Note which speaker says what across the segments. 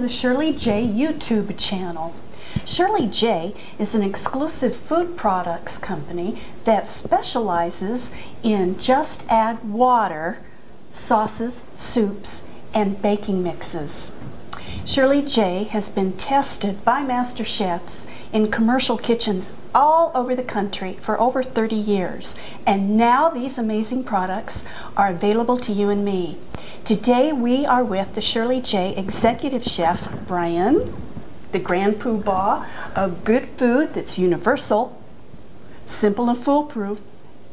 Speaker 1: the Shirley J YouTube channel. Shirley J is an exclusive food products company that specializes in just add water, sauces, soups, and baking mixes. Shirley J has been tested by master chefs in commercial kitchens all over the country for over 30 years, and now these amazing products are available to you and me. Today we are with the Shirley J executive chef Brian, the grand poobah of good food that's universal, simple and foolproof,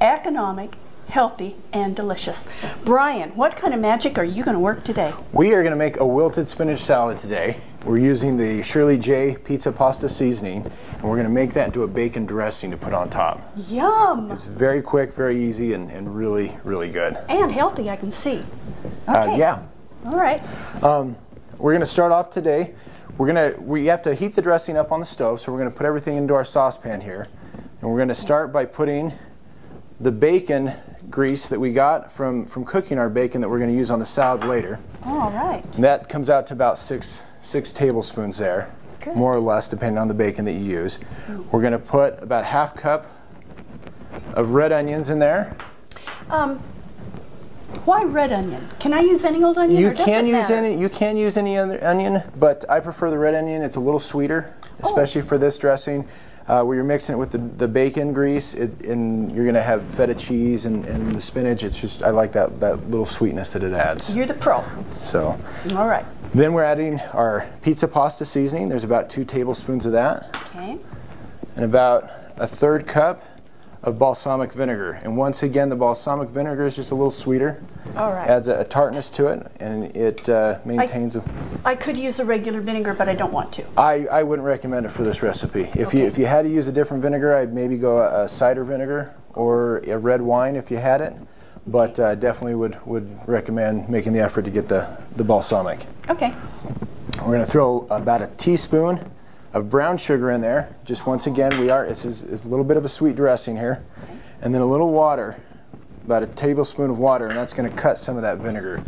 Speaker 1: economic, healthy, and delicious. Brian, what kind of magic are you going to work today?
Speaker 2: We are going to make a wilted spinach salad today. We're using the Shirley J pizza pasta seasoning, and we're going to make that into a bacon dressing to put on top.
Speaker 1: Yum!
Speaker 2: It's very quick, very easy, and really, really good.
Speaker 1: And healthy, I can see. Okay.
Speaker 2: Yeah.
Speaker 1: All right.
Speaker 2: We're going to start off today. We have to heat the dressing up on the stove, so we're going to put everything into our saucepan here. And we're going to start by putting the bacon grease that we got from cooking our bacon that we're going to use on the salad later.
Speaker 1: All right.
Speaker 2: And that comes out to about six tablespoons there, good. More or less depending on the bacon that you use. We're going to put about ½ cup of red onions in there.
Speaker 1: Why red onion? Can I use any old onion?
Speaker 2: You can use any other onion, but I prefer the red onion. It's a little sweeter, especially for this dressing. Where you're mixing it with the bacon grease, and you're going to have feta cheese and the spinach. It's just, I like that little sweetness that it adds.
Speaker 1: You're the pro.
Speaker 2: So.
Speaker 1: All right.
Speaker 2: Then we're adding our pizza pasta seasoning. There's about 2 tablespoons of that.
Speaker 1: Okay.
Speaker 2: And about a £3 cup of balsamic vinegar. And once again, the balsamic vinegar is just a little sweeter.
Speaker 1: All right.
Speaker 2: Adds a tartness to it, and it maintains
Speaker 1: I could use a regular vinegar, but I don't want to.
Speaker 2: I wouldn't recommend it for this recipe. If you had to use a different vinegar, I'd maybe go a cider vinegar or a red wine if you had it. But definitely would recommend making the effort to get the balsamic. Okay. We're going to throw about a teaspoon of brown sugar in there. Just once again, it's a little bit of a sweet dressing here. Okay. And then a little water, about a tablespoon of water, and that's going to cut some of that vinegar.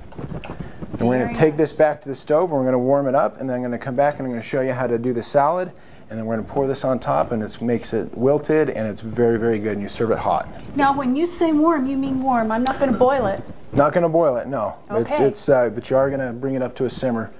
Speaker 2: And we're going to take this back to the stove, and we're going to warm it up, and then I'm going to come back and I'm going to show you how to do the salad, and then we're going to pour this on top, and it makes it wilted, and it's very, very good, and you serve it hot. Now,
Speaker 1: when you say warm, you mean warm. I'm not going to boil it.
Speaker 2: Not going to boil it, no.
Speaker 1: Okay.
Speaker 2: But you are going to bring it up to a simmer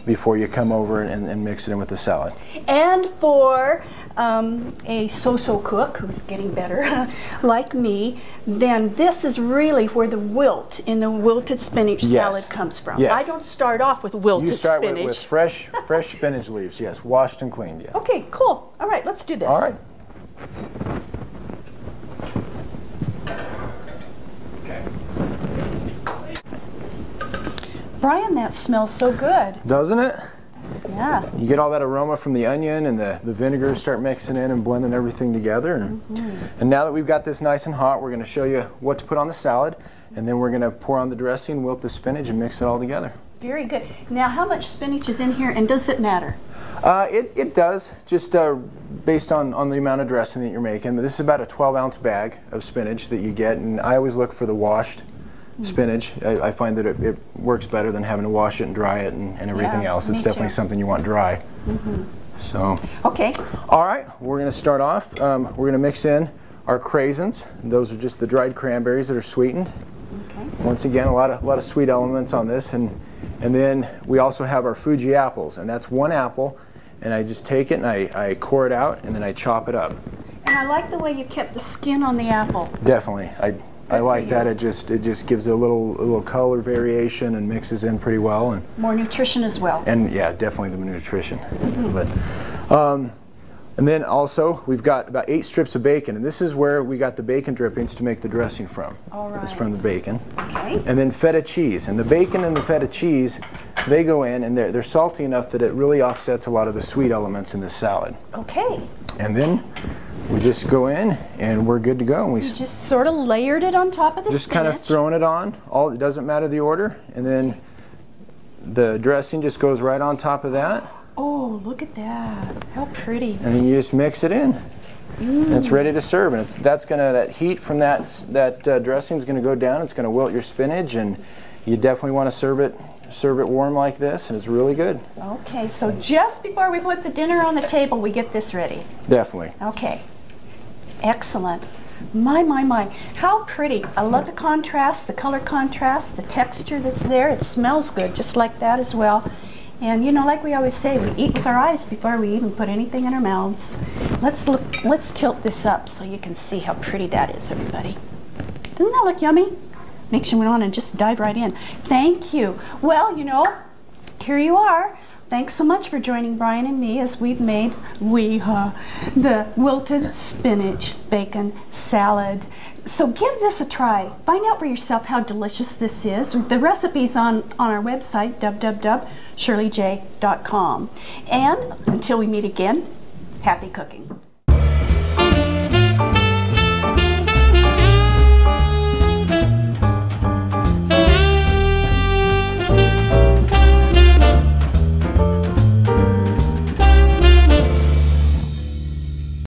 Speaker 2: before you come over and mix it in with the salad.
Speaker 1: And for a so-so cook who's getting better, like me, then this is really where the wilt in the wilted spinach salad comes from.
Speaker 2: Yes.
Speaker 1: I don't start off with wilted spinach.
Speaker 2: You start with fresh spinach leaves, yes, washed and cleaned. Yeah.
Speaker 1: Okay, cool. All right, let's do this.
Speaker 2: All right.
Speaker 1: Brian, that smells so good.
Speaker 2: Doesn't it?
Speaker 1: Yeah.
Speaker 2: You get all that aroma from the onion and the vinegar, start mixing in and blending everything together. And now that we've got this nice and hot, we're going to show you what to put on the salad, and then we're going to pour on the dressing, wilt the spinach, and mix it all together.
Speaker 1: Very good. Now, how much spinach is in here, and does it matter?
Speaker 2: It does, just based on the amount of dressing that you're making. But this is about a 12-ounce bag of spinach that you get, and I always look for the washed spinach. I find that it works better than having to wash it and dry it and everything else. It's definitely something you want dry. So. Okay. All right, we're going to start off. We're going to mix in our craisins. Those are just the dried cranberries that are sweetened. Okay. Once again, a lot of sweet elements on this, and then we also have our Fuji apples, and that's 1 apple, and I just take it and I core it out, and then I chop it up.
Speaker 1: And I like the way you kept the skin on the apple.
Speaker 2: Definitely. I like that. It just gives it a little color variation and mixes in pretty well, and
Speaker 1: more nutrition as well.
Speaker 2: And yeah, definitely the nutrition. And then also we've got about 8 strips of bacon, and this is where we got the bacon drippings to make the dressing from.
Speaker 1: All right.
Speaker 2: It's from the bacon.
Speaker 1: Okay.
Speaker 2: And then feta cheese, and the bacon and the feta cheese, they go in and they're salty enough that it really offsets a lot of the sweet elements in this salad. Okay. And then we just go in and we're good to go. And we
Speaker 1: just sort of layered it on top of the
Speaker 2: just
Speaker 1: spinach.
Speaker 2: kind of throwing it on. It doesn't matter the order. And then the dressing just goes right on top of that.
Speaker 1: Oh, look at that. How pretty.
Speaker 2: And then you just mix it in. And it's ready to serve. And that heat from that dressing is going to go down. It's going to wilt your spinach, and you definitely want to serve it warm like this, and it's really good.
Speaker 1: Okay, so just before we put the dinner on the table, we get this ready.
Speaker 2: Definitely.
Speaker 1: Okay, excellent. My, how pretty. I love the contrast, the color contrast, the texture that's there. It smells good just like that as well. And you know, like we always say, we eat with our eyes before we even put anything in our mouths. Let's tilt this up so you can see how pretty that is, everybody. Doesn't that look yummy? Makes you want to just dive right in. Thank you. Well, you know, here you are. Thanks so much for joining Brian and me as we've made the wilted spinach bacon salad. So give this a try. Find out for yourself how delicious this is. The recipe's on our website, www.shirleyj.com. And until we meet again, happy cooking.